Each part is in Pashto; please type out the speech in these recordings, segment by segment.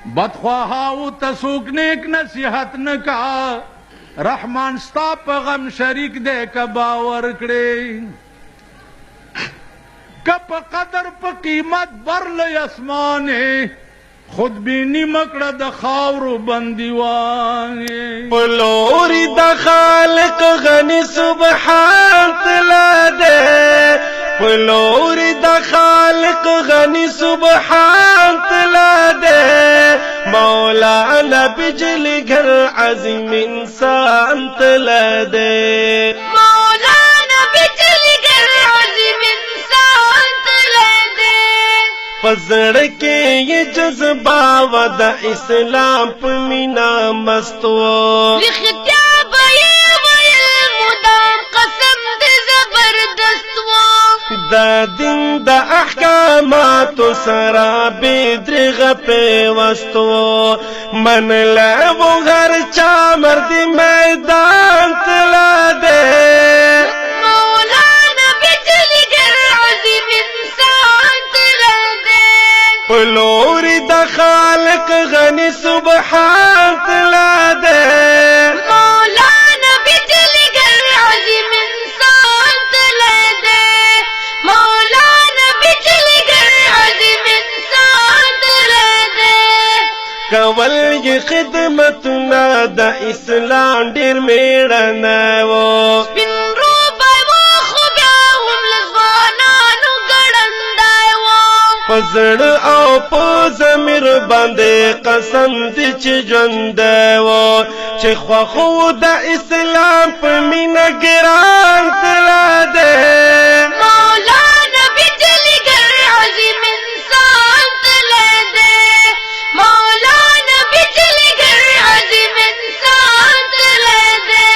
بدخواهاو تسوک نیک نصیحت نکا رحمان ستا پا غم شریک دے کا باور کڑے کپ قدر پا قیمت برل اسمانے خود بینی مکڑا دا خاورو بندیوانے پلوری دا خالق غنی سبحان تلا دے پلوری دا خالق غنی سبحان تلا دے مولانا بجلی گھر عظیم انسان تلا دے مولانا بجلی گھر عظیم انسان تلا دے پزڑ کے یہ جذبہ ودا اسلام پمینا مستو رختیا بھائی ویل مدام قسم دے زبردست و دا دین دا احکامات سرا بدرغ پیوستو من لابو غر چا مرد میدان تلا دے مولانا بجلی گھر عظیم انسان تلا دے پلوری دا خالق غنی سبحان تلا دے مولانا بجلی گھر عظیم انسان تلا دے مولانا بجلی گھر عظیم انسان تلا دے کول یہ خدمتنا دا اسلام ډیر میړنه و سپین روبای و خو بیا هم لزوانانو ګړندای و پزړ او په ضمیر باندې قسم دي چې ژوند و چې خو د اسلام په مینا ګران تلا دے مولانا بجلی گھر عظیم انسان تلا دے مولانا بجلی گھر عظیم انسان تلا دے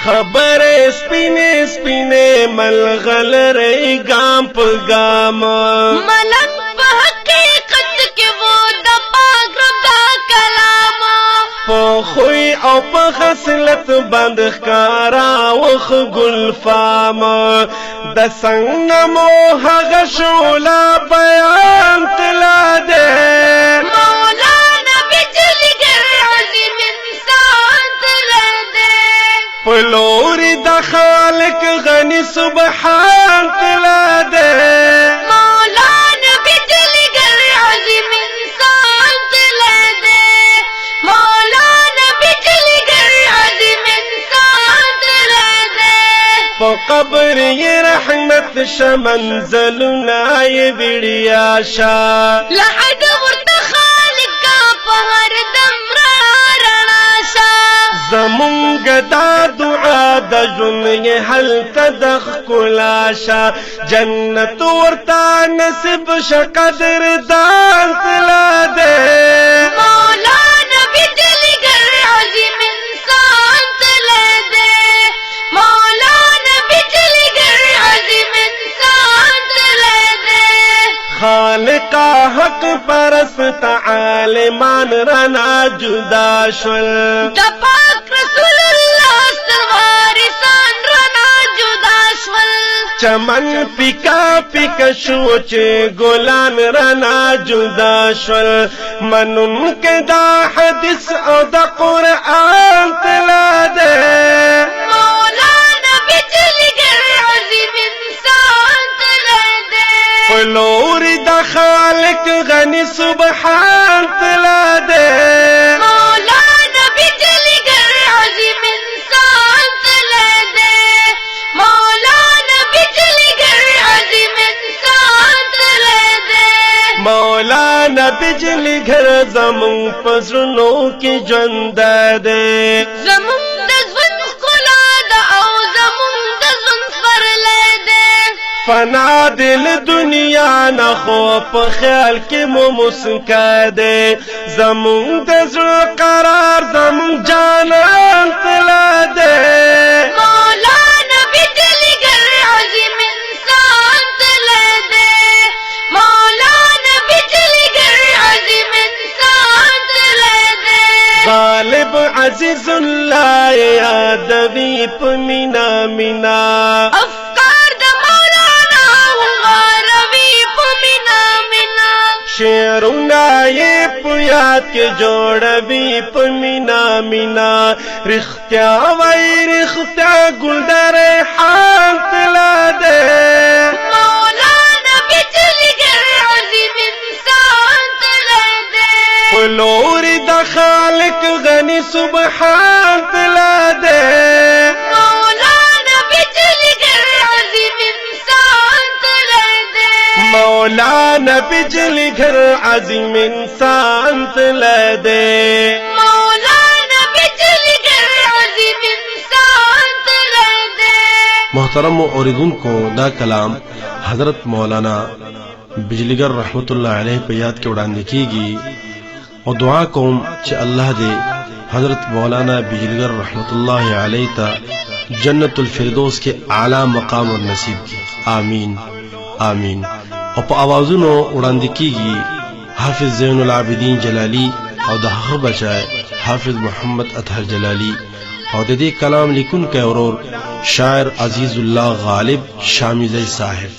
خبر سپینے سپینے ملغلرې ګام په ګام ملنگ پا حقیقت کے وہ دا پاک رب دا کلام په خوی او په خصلت باندې ښکارا وخ ګلفام د څنګه مو هغه شولا بیان تلا دے مولانا بجلی گھر عظیم انسان تلا دے پلوری دا خالق غنی سبحان تلا دے مولانا بجلی گھر عظیم انسان تلا دے مولانا بجلی گھر عظیم انسان تلا دے په قبر یہ رحمت شمنزلنا یہ بڑیا شا لحد ورته خالق کا پہر دم را رنا شا زمونگ دا دعا دا جن یہ حل تدخ کلاشا جنت ورتا نصب شقدر دان تلا دے مولانا بجلی گھر عظیم انسان تلا دے مولانا بجلی گھر عظیم انسان تلا دے خالقا حق پرست عالمان رنا جدا شل دا پاک رسول اللہ سروارسان رنا جدا شول چمن پکا پکا شوچ گلان رنا جدا شل منن کے دا حدیث او دا قرآن تلا دے مولانا بجلی گھر عظیم انسان تلا دے پلوری دا خالق غنی سبحان تلا دے مولانا بجلی گھر عظیم انسان تلا دے مولانا بجلی گھر عظیم انسان تلا دے مولانا بجلی گھر زمون پزرنو کی جند دے زمون د ژوند ښکلا ده او زمون د ژوند سپرلی دی فنا دل دنیا نہ خو په خیال کې مو مسکا دے زمون د زړه قرار زمون جانان تلا دے مولانا بجلی گھر عظیم انسان تلا دے مولانا بجلی گھر عظیم انسان تلا دے غالب عزیز اللہ یادوی پمینا مینا افکار د مولانا غاروی په مینا مینا شعرون دنیای پیاد کے جوڑوی پمینا مینا رختیا وی رختیا گل در ریحان تلا دے مولانا بجلی گر عظیم انسان تلا دے فلوری دا خالق غنی سبحان تلا دے مولانا بجلی گر عظیم انسان تلا دے مولانا بجلی گھر عظیم انسان تلا دے مولانا بجلی گر عظیم انسان تلا دے محترم اوریدن کو دا کلام حضرت مولانا بجلیگر رحمت اللہ علیہ پہ یاد کے وړاندې کیږي او دعا کوم چې الله دې حضرت مولانا بجلیگر رحمت اللہ علیہ تا جنت الفردوس کے اعلی مقام اور نصیب کی آمین آمین او په आवाजونو وړاندې کیږي حافظ زین العابدین جلالی او د هغه بچای حافظ محمد اطهر جلالی او د دې کلام لیکونکی اورور شاعر عزیز الله غالب شامیزی صاحب